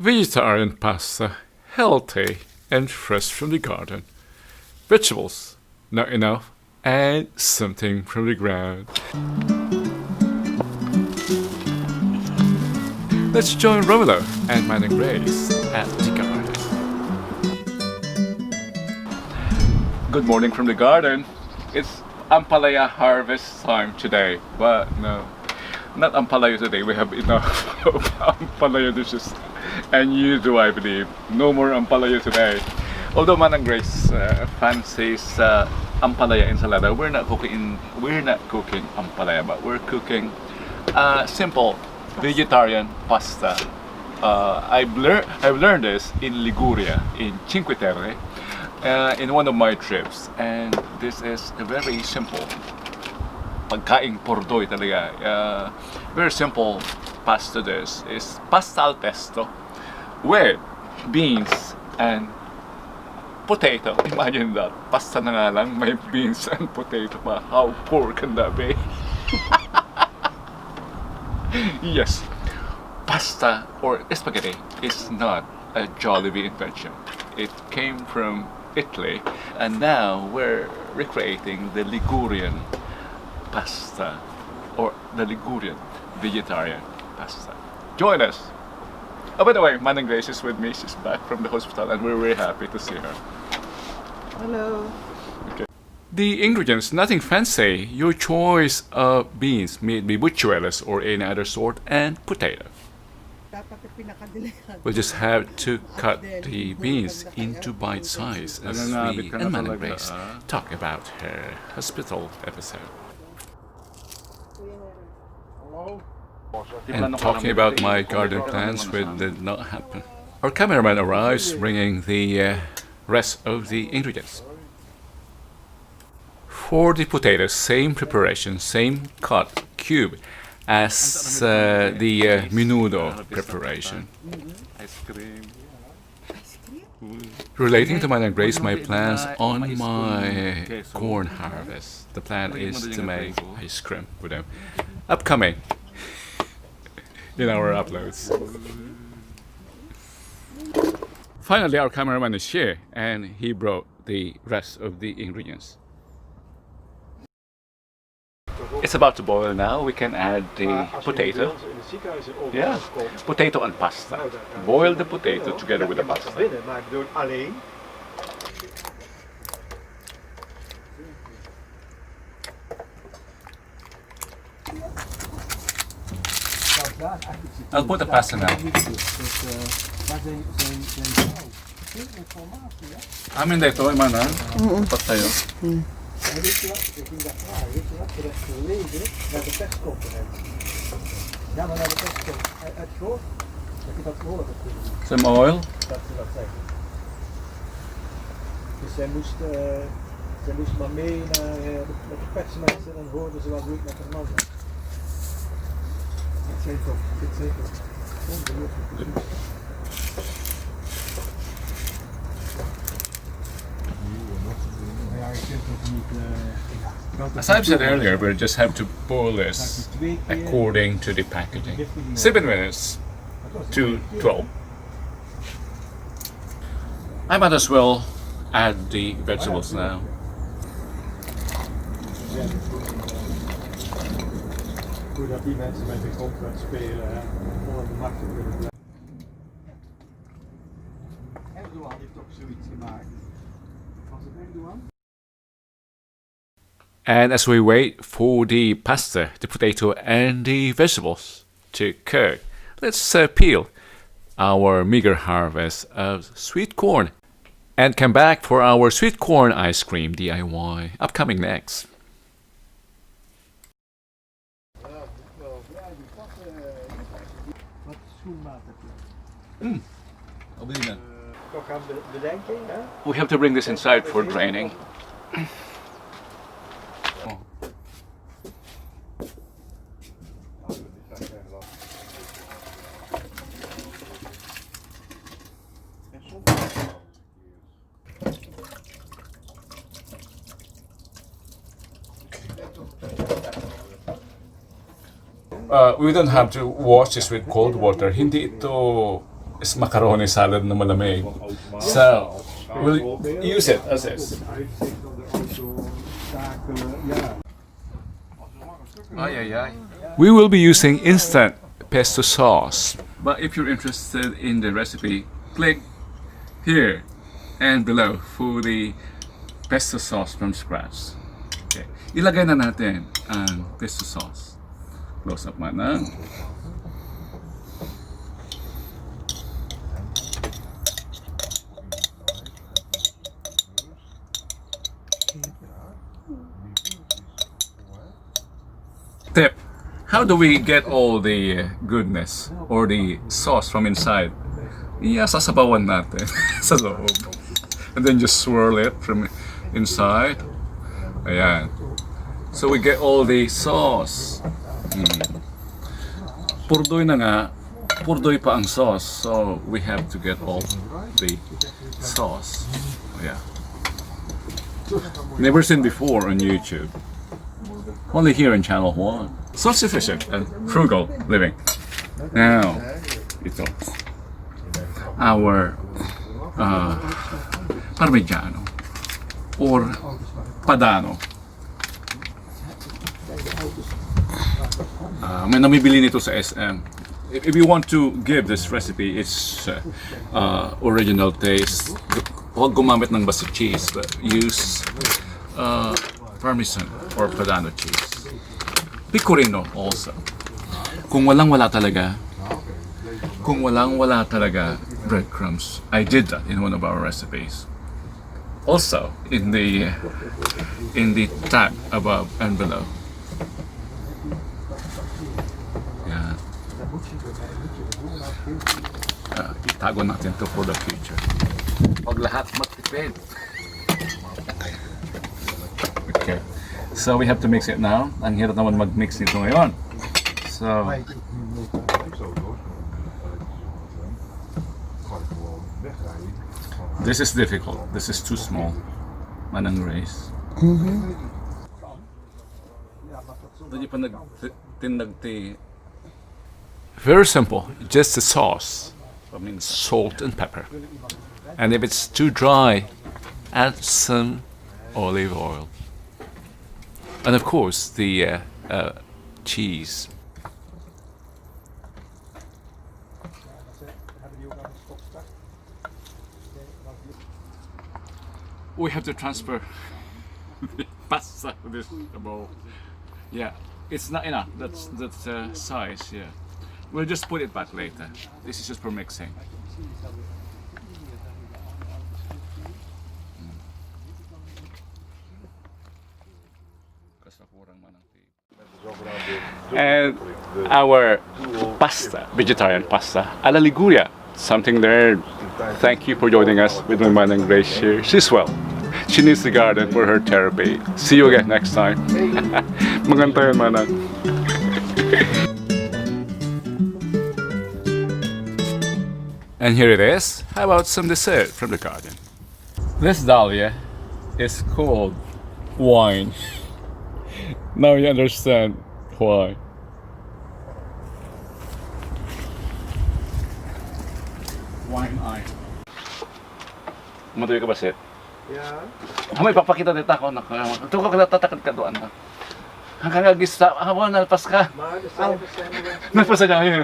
Vegetarian pasta, healthy and fresh from the garden. Vegetables, not enough, and something from the ground. Let's join Romulo and Mine and Grace at the garden. Good morning from the garden. It's Ampalaya harvest time today, but no, not Ampalaya today. We have enough of Ampalaya dishes, and you do, I believe. No more Ampalaya today. Although Mine and Grace fancies Ampalaya ensalada, we're not cooking Ampalaya, but we're cooking simple vegetarian pasta. I've learned this in Liguria, in Cinque Terre, in one of my trips, and this is a very simple pagkaing pordoy talaga. Very simple pasta. This is pasta al pesto with beans and potato. Imagine that, pasta na nga lang, may beans and potato pa. How poor can that be? Yes, pasta or spaghetti is not a Jollibee invention. It came from Italy, and now we're recreating the Ligurian pasta or the Ligurian vegetarian pasta. Join us! Oh, by the way, Manang Grace is with me. She's back from the hospital, and we're very happy to see her. Hello. Okay. The ingredients, nothing fancy. Your choice of beans, may it be buchuelas or any other sort, and potato. We'll just have to cut the beans into bite size as we and Manang Grace talk about her hospital episode. And talking about my garden plans, which did not happen. Our cameraman arrives bringing the rest of the ingredients. For the potatoes, same preparation, same cut cube as the menudo preparation. Relating to Mine and Grace, my plans on my corn harvest. The plan is to make ice cream with them. Upcoming in our uploads. Finally, our cameraman is here, and he brought the rest of the ingredients. It's about to boil now. We can add the potato. Yeah, potato and pasta. Boil the potato together with the pasta. I'll put the pasta now. Amin na ito, Imana. Pat tayo. Some oil. Dus zij moest maar mee naar met de persmensen en dan hoorden ze wat doe ik met haar man. Dit zijn toch ongelooflijk. As I've said earlier, we'll just have to boil this according to the packaging. 7 minutes to 12. I might as well add the vegetables now. Hoe dat die mensen met de grondwet spelen, onbemachtigd willen blijven. Erdogan heeft toch zoiets gemaakt. Was het Erdogan? And as we wait for the pasta, the potato, and the vegetables to cook, let's peel our meager harvest of sweet corn and come back for our sweet corn ice cream DIY, upcoming next. We have to bring this inside for draining. We don't have to wash this with cold water. Hindi ito is macaroni salad na malamig. So, we'll use it as is. We will be using instant pesto sauce. But if you're interested in the recipe, click here and below for the pesto sauce from scratch. Okay. Ilagay na natin ang pesto sauce. Close up mana. Tip. How do we get all the goodness or the sauce from inside? Sasabawan natin sa loob. And then just swirl it from inside. Ayan. So we get all the sauce. Purdoy na nga. Purdoy pa ang sauce. So we have to get all the sauce. Yeah. Never seen before on YouTube. Only here in Channel 1. Self-sufficient and frugal living. Now, ito. Our Parmigiano or Padano. May namibili nito sa SM. If you want to give this recipe its original taste, huwag gumamit ng basta cheese, but use Parmesan or Padano cheese. Pecorino also. Kung walang-wala talaga, breadcrumbs. I did that in one of our recipes. Also, in the tag above and below. Yan. Itago natin to for the future. Pag lahat magtipid. Okay. So we have to mix it now. Ang hirap naman mag-mix nito ngayon. So this is difficult. This is too small. Manang rice. Very simple. Just the sauce. I mean salt and pepper. And if it's too dry, add some olive oil. And of course the cheese. We have to transfer the pasta to this bowl. Yeah, it's not enough. That's size. Yeah, we'll just put it back later. This is just for mixing. And our pasta, vegetarian pasta, alla Liguria. Something there. Thank you for joining us with my Manang Grace here. She's well. She needs the garden for her therapy. See you again next time. Magantayan, Manang. And here it is. How about some dessert from the garden? This dahlia is called wine. Now you understand why. Wine eye. Matuloy ka ba, Seth? Yeah. May papakita dito ako. Ito ka tatakad ka doon. Hanggang agis sa hawal, nalpas ka. Maar de cijfers zijn er wel. Nalpas ka ngayon.